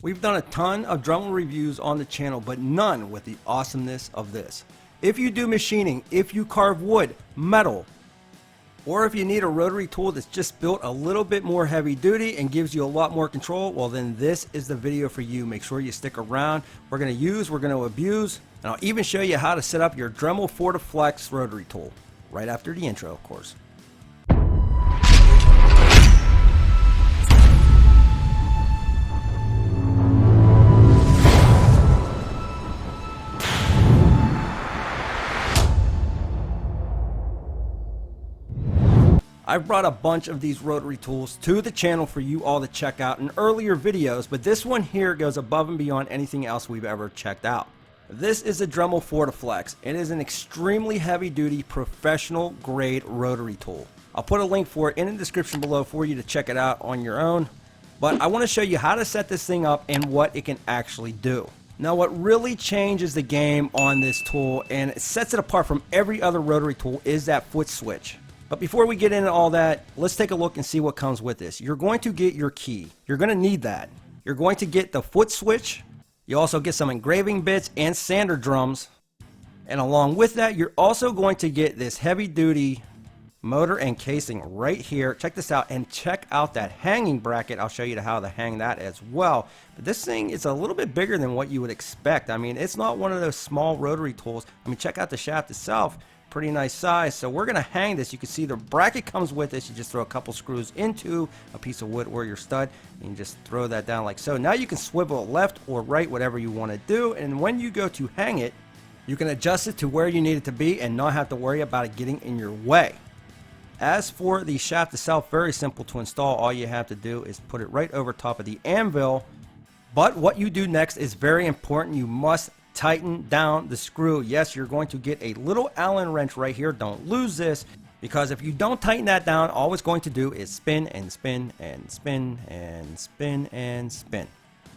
We've done a ton of Dremel reviews on the channel, but none with the awesomeness of this. If you do machining, if you carve wood, metal, or if you need a rotary tool that's just built a little bit more heavy duty and gives you a lot more control, well then this is the video for you. Make sure you stick around. We're going to abuse, and I'll even show you how to set up your Dremel Fortiflex rotary tool. Right after the intro, of course. I've brought a bunch of these rotary tools to the channel for you all to check out in earlier videos, but this one here goes above and beyond anything else we've ever checked out. This is a Dremel Fortiflex. It is an extremely heavy duty professional grade rotary tool. I'll put a link for it in the description below for you to check it out on your own, but I want to show you how to set this thing up and what it can actually do. Now what really changes the game on this tool and it sets it apart from every other rotary tool is that Footswitch. But before we get into all that, let's take a look and see what comes with this. You're going to get your key. You're going to need that. You're going to get the Footswitch. You also get some engraving bits and sander drums. And along with that, you're also going to get this heavy duty motor and casing right here. Check this out and check out that hanging bracket. I'll show you how to hang that as well. But this thing is a little bit bigger than what you would expect. I mean, it's not one of those small rotary tools. I mean, check out the shaft itself. Pretty nice size. So we're going to hang this. You can see the bracket comes with this. You just throw a couple screws into a piece of wood or your stud and you just throw that down like so. Now you can swivel it left or right, whatever you want to do, and when you go to hang it, you can adjust it to where you need it to be and not have to worry about it getting in your way. As for the shaft itself, very simple to install. All you have to do is put it right over top of the anvil, but what you do next is very important. You must tighten down the screw. Yes, you're going to get a little Allen wrench right here. Don't lose this, because if you don't tighten that down, all it's going to do is spin and spin and spin and spin and spin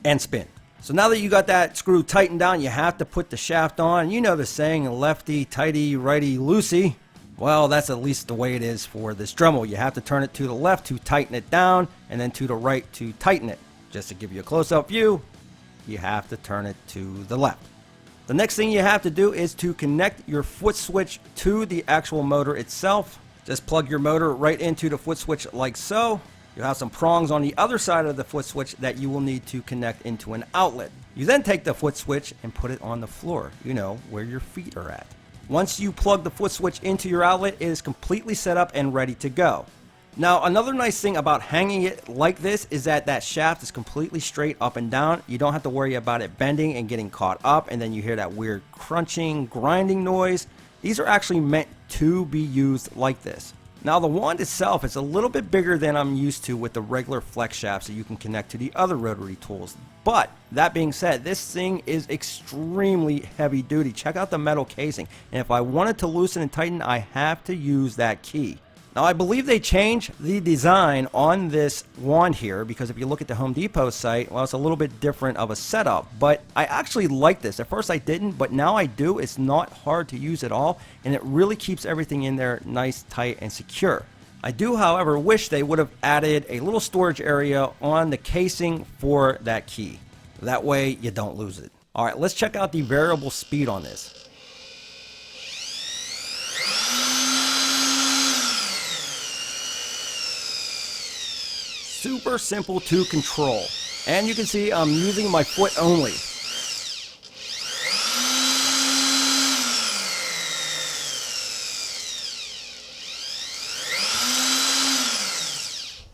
and spin. So now that you got that screw tightened down, you have to put the shaft on. You know the saying, lefty tighty, righty loosey. Well, that's at least the way it is for this Dremel. You have to turn it to the left to tighten it down and then to the right to tighten it. Just to give you a close-up view, you have to turn it to the left. The next thing you have to do is to connect your Footswitch to the actual motor itself. Just plug your motor right into the Footswitch like so. You have some prongs on the other side of the Footswitch that you will need to connect into an outlet. You then take the Footswitch and put it on the floor, you know, where your feet are at. Once you plug the Footswitch into your outlet, it is completely set up and ready to go. Now, another nice thing about hanging it like this is that that shaft is completely straight up and down. You don't have to worry about it bending and getting caught up, and then you hear that weird crunching, grinding noise. These are actually meant to be used like this. Now, the wand itself is a little bit bigger than I'm used to with the regular flex shafts that you can connect to the other rotary tools. But that being said, this thing is extremely heavy duty. Check out the metal casing. And if I wanted to loosen and tighten, I have to use that key. Now, I believe they changed the design on this wand here, because if you look at the Home Depot site, well, it's a little bit different of a setup, but I actually like this. At first I didn't, but now I do. It's not hard to use at all, and it really keeps everything in there nice, tight, and secure. I do, however, wish they would have added a little storage area on the casing for that key. That way you don't lose it. All right, let's check out the variable speed on this. Super simple to control, and you can see I'm using my foot only.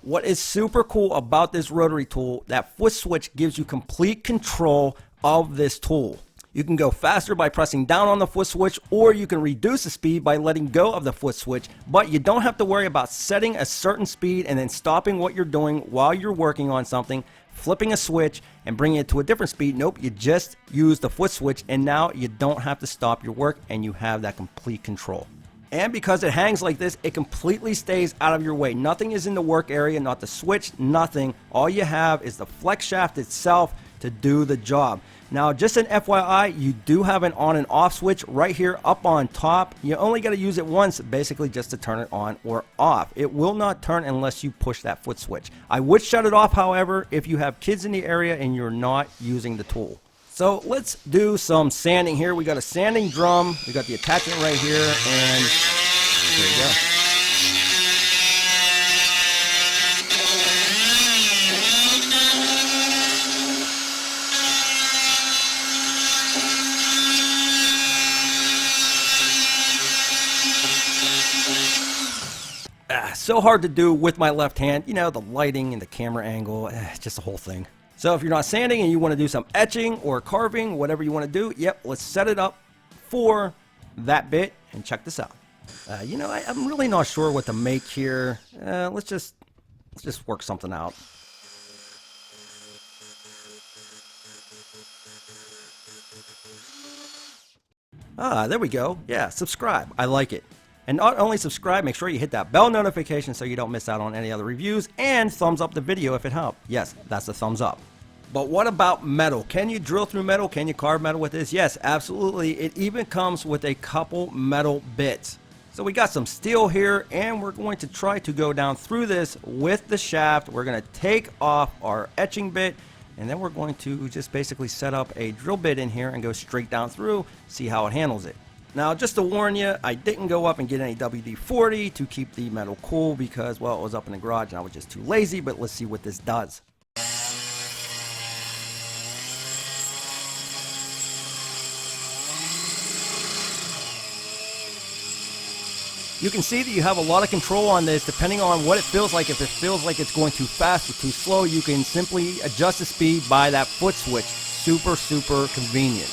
What is super cool about this rotary tool, that Footswitch gives you complete control of this tool. You can go faster by pressing down on the Footswitch, or you can reduce the speed by letting go of the Footswitch, but you don't have to worry about setting a certain speed and then stopping what you're doing while you're working on something, flipping a switch and bringing it to a different speed. Nope, you just use the Footswitch and now you don't have to stop your work and you have that complete control. And because it hangs like this, it completely stays out of your way. Nothing is in the work area, not the switch, nothing. All you have is the flex shaft itself to do the job. Now, just an FYI, you do have an on and off switch right here up on top. You only got to use it once, basically just to turn it on or off. It will not turn unless you push that foot switch. I would shut it off, however, if you have kids in the area and you're not using the tool. So let's do some sanding here. We got a sanding drum. We got the attachment right here, and there you go. So hard to do with my left hand. You know, the lighting and the camera angle, just the whole thing. So if you're not sanding and you want to do some etching or carving, whatever you want to do, yep, let's set it up for that bit and check this out. You know, I'm really not sure what to make here. Let's just work something out. There we go. Yeah, subscribe. I like it. And not only subscribe, make sure you hit that bell notification so you don't miss out on any other reviews, and thumbs up the video if it helped. Yes, that's a thumbs up. But what about metal? Can you drill through metal? Can you carve metal with this? Yes, absolutely. It even comes with a couple metal bits. So we got some steel here, and we're going to try to go down through this with the shaft. We're going to take off our etching bit, and then we're going to just basically set up a drill bit in here and go straight down through, see how it handles it. Now, just to warn you, I didn't go up and get any WD-40 to keep the metal cool because, well, it was up in the garage and I was just too lazy, but let's see what this does. You can see that you have a lot of control on this depending on what it feels like. If it feels like it's going too fast or too slow, you can simply adjust the speed by that foot switch. Super, super convenient.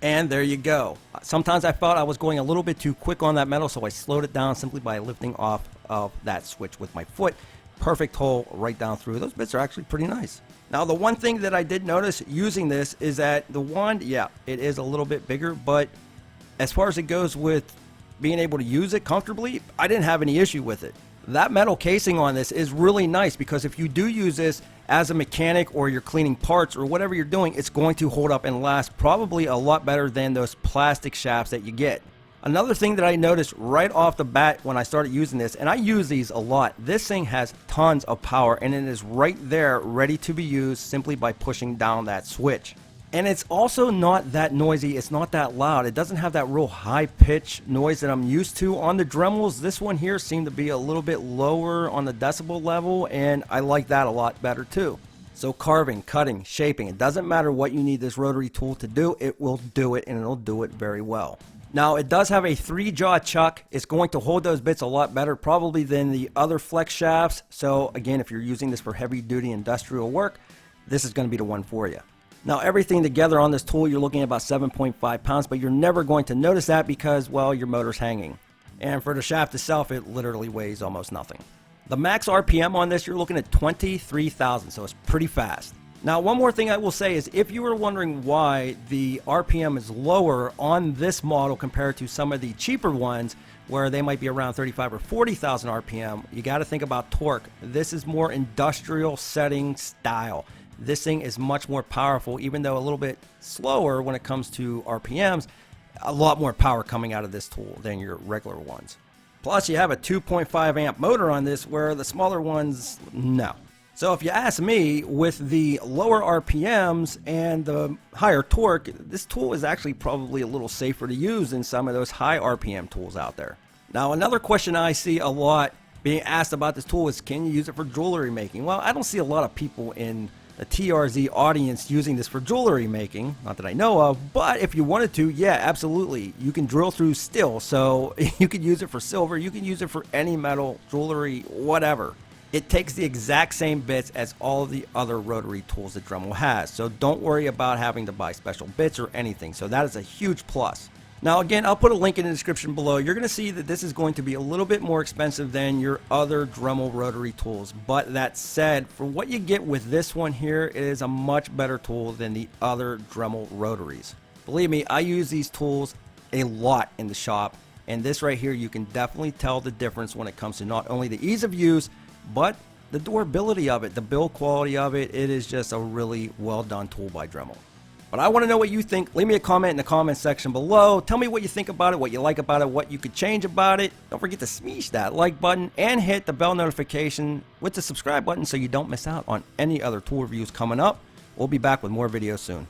And there you go. Sometimes I thought I was going a little bit too quick on that metal, so I slowed it down simply by lifting off of that switch with my foot. Perfect hole right down through. Those bits are actually pretty nice. Now, the one thing that I did notice using this is that the wand, yeah, it is a little bit bigger, but as far as it goes with being able to use it comfortably, I didn't have any issue with it. That metal casing on this is really nice because if you do use this as a mechanic or you're cleaning parts or whatever you're doing, it's going to hold up and last probably a lot better than those plastic shafts that you get. Another thing that I noticed right off the bat when I started using this, and I use these a lot, this thing has tons of power and it is right there ready to be used simply by pushing down that switch. And it's also not that noisy, it's not that loud. It doesn't have that real high pitch noise that I'm used to on the Dremels. This one here seemed to be a little bit lower on the decibel level, and I like that a lot better too. So carving, cutting, shaping, it doesn't matter what you need this rotary tool to do, it will do it, and it'll do it very well. Now, it does have a 3-jaw chuck. It's going to hold those bits a lot better probably than the other flex shafts. So again, if you're using this for heavy duty industrial work, this is going to be the one for you. Now, everything together on this tool, you're looking at about 7.5 pounds, but you're never going to notice that because, well, your motor's hanging. And for the shaft itself, it literally weighs almost nothing. The max RPM on this, you're looking at 23,000, so it's pretty fast. Now, one more thing I will say is if you were wondering why the RPM is lower on this model compared to some of the cheaper ones where they might be around 35 or 40,000 RPM, you got to think about torque. This is more industrial setting style. This thing is much more powerful, even though a little bit slower when it comes to RPMs, a lot more power coming out of this tool than your regular ones. Plus, you have a 2.5 amp motor on this where the smaller ones, no. So if you ask me, with the lower RPMs and the higher torque, this tool is actually probably a little safer to use than some of those high RPM tools out there. Now, another question I see a lot being asked about this tool is, can you use it for jewelry making? Well, I don't see a lot of people in the TRZ audience using this for jewelry making, not that I know of, but if you wanted to, yeah, absolutely. You can drill through steel, so you could use it for silver, you can use it for any metal, jewelry, whatever. It takes the exact same bits as all of the other rotary tools that Dremel has, so don't worry about having to buy special bits or anything, so that is a huge plus. Now again, I'll put a link in the description below. You're going to see that this is going to be a little bit more expensive than your other Dremel rotary tools. But that said, for what you get with this one here, it is a much better tool than the other Dremel rotaries. Believe me, I use these tools a lot in the shop. And this right here, you can definitely tell the difference when it comes to not only the ease of use, but the durability of it, the build quality of it. It is just a really well done tool by Dremel. But I want to know what you think. Leave me a comment in the comment section below. Tell me what you think about it, what you like about it, what you could change about it. Don't forget to smash that like button and hit the bell notification with the subscribe button so you don't miss out on any other tool reviews coming up. We'll be back with more videos soon.